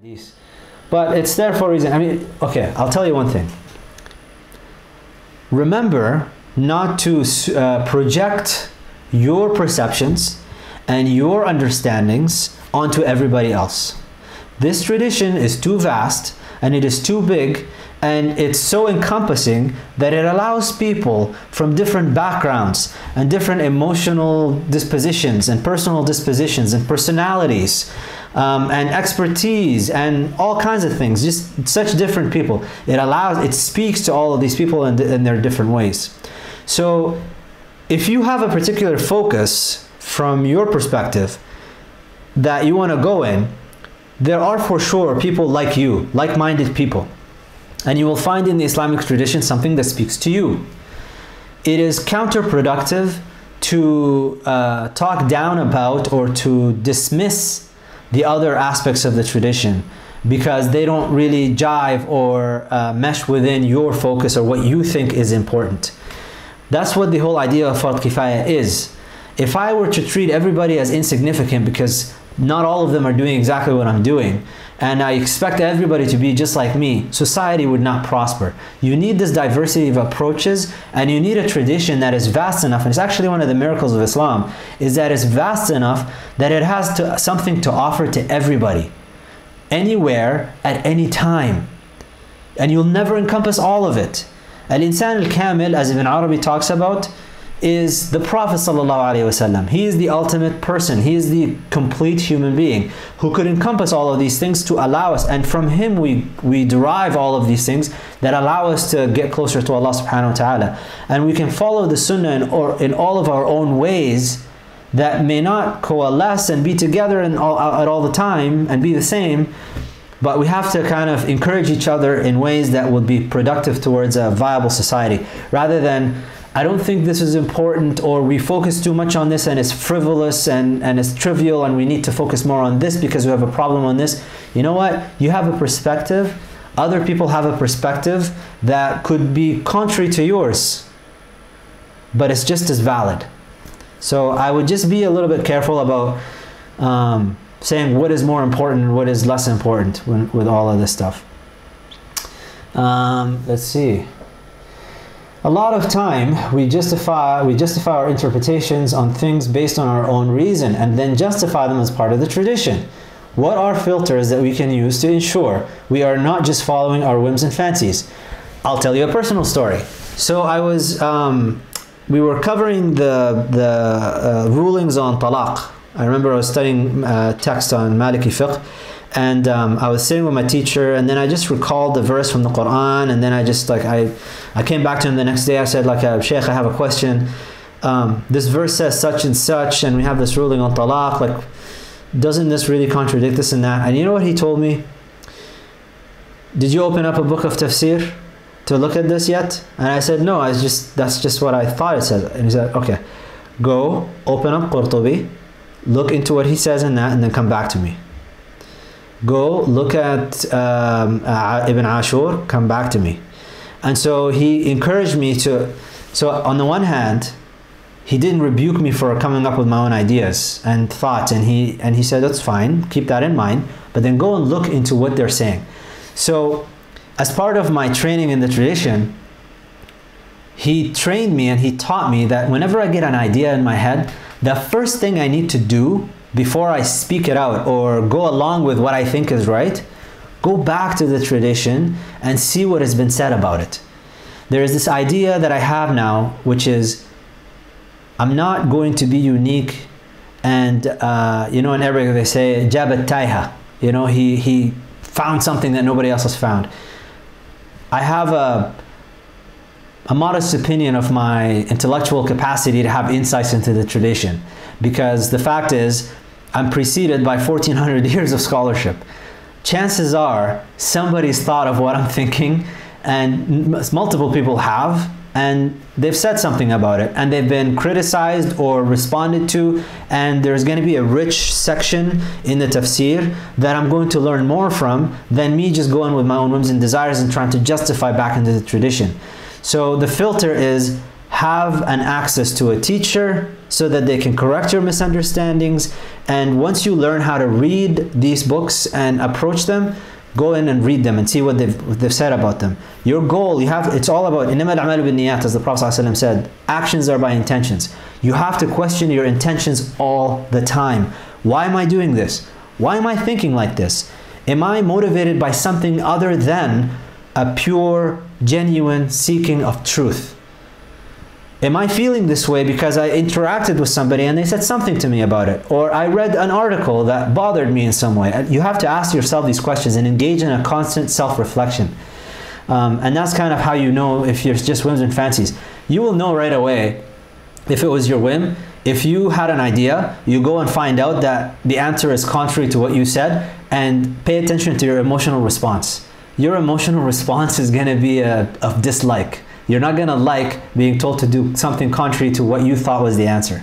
Hadith. But it's there for a reason. I mean, okay, I'll tell you one thing. Remember not to project your perceptions and your understandings onto everybody else. This tradition is too vast and it is too big and it's so encompassing that it allows people from different backgrounds and different emotional dispositions and personal dispositions and personalities and expertise and all kinds of things, just such different people. It speaks to all of these people in their different ways. So if you have a particular focus from your perspective that you want to go in, there are for sure people like you, like-minded people. And you will find in the Islamic tradition something that speaks to you. It is counterproductive to talk down about or to dismiss the other aspects of the tradition because they don't really jive or mesh within your focus or what you think is important. That's what the whole idea of Fard Kifaya is. If I were to treat everybody as insignificant because not all of them are doing exactly what I'm doing, and I expect everybody to be just like me, society would not prosper. You need this diversity of approaches, and you need a tradition that is vast enough, and it's actually one of the miracles of Islam, is that it's vast enough that it has something to offer to everybody, anywhere, at any time. And you'll never encompass all of it. Al-Insan al-Kamil, as Ibn Arabi talks about, is the Prophet ﷺ. He is the ultimate person. He is the complete human being who could encompass all of these things to allow us, and from him we derive all of these things that allow us to get closer to Allah subhanahu wa ta'ala. And we can follow the sunnah in all of our own ways that may not coalesce and be together at all the time and be the same, but we have to kind of encourage each other in ways that would be productive towards a viable society, rather than I don't think this is important, or we focus too much on this and it's frivolous and it's trivial and we need to focus more on this because we have a problem on this. You know what? You have a perspective. Other people have a perspective that could be contrary to yours, but it's just as valid. So I would just be a little bit careful about saying what is more important and what is less important with all of this stuff. Let's see. A lot of time we justify our interpretations on things based on our own reason and then justify them as part of the tradition. What are filters that we can use to ensure we are not just following our whims and fancies? I'll tell you a personal story. So I was, we were covering the rulings on talaq. I remember I was studying text on Maliki fiqh, and I was sitting with my teacher, and then I just recalled the verse from the Quran, and then I just I came back to him the next day. I said, Sheikh, I have a question. This verse says such and such, and we have this ruling on talaq. Like, doesn't this really contradict this and that? And you know what he told me? Did you open up a book of tafsir to look at this yet? And I said, no, that's just what I thought it says. And he said, okay, go open up Qurtubi, look into what he says in that, and then come back to me. Go look at Ibn Ashur, come back to me. And so he encouraged me to, so on the one hand, he didn't rebuke me for coming up with my own ideas and thoughts, and he said, that's fine, keep that in mind, but then go and look into what they're saying. So as part of my training in the tradition, he trained me and he taught me that whenever I get an idea in my head, the first thing I need to do before I speak it out or go along with what I think is right, go back to the tradition and see what has been said about it. There is this idea that I have now, which is I'm not going to be unique, and you know, in Arabic they say jabat taiha, you know, he found something that nobody else has found. I have a modest opinion of my intellectual capacity to have insights into the tradition, because the fact is I'm preceded by 1400 years of scholarship. Chances are somebody's thought of what I'm thinking, and multiple people have, and they've said something about it, and they've been criticized or responded to, and there's going to be a rich section in the tafsir that I'm going to learn more from than me just going with my own whims and desires and trying to justify back into the tradition. So the filter is have an access to a teacher, so that they can correct your misunderstandings. And once you learn how to read these books and approach them, go in and read them and see what they've said about them. Your goal, it's all about إِنَّمَا الْأَعْمَالُ بِالنِّيَّاتِ, as the Prophet ﷺ said. Actions are by intentions. You have to question your intentions all the time. Why am I doing this? Why am I thinking like this? Am I motivated by something other than a pure, genuine seeking of truth? Am I feeling this way because I interacted with somebody and they said something to me about it? Or I read an article that bothered me in some way? You have to ask yourself these questions and engage in a constant self-reflection. And that's kind of how you know if you're just whims and fancies. You will know right away if it was your whim. If you had an idea, you go and find out that the answer is contrary to what you said, and pay attention to your emotional response. Your emotional response is going to be of dislike. You're not going to like being told to do something contrary to what you thought was the answer.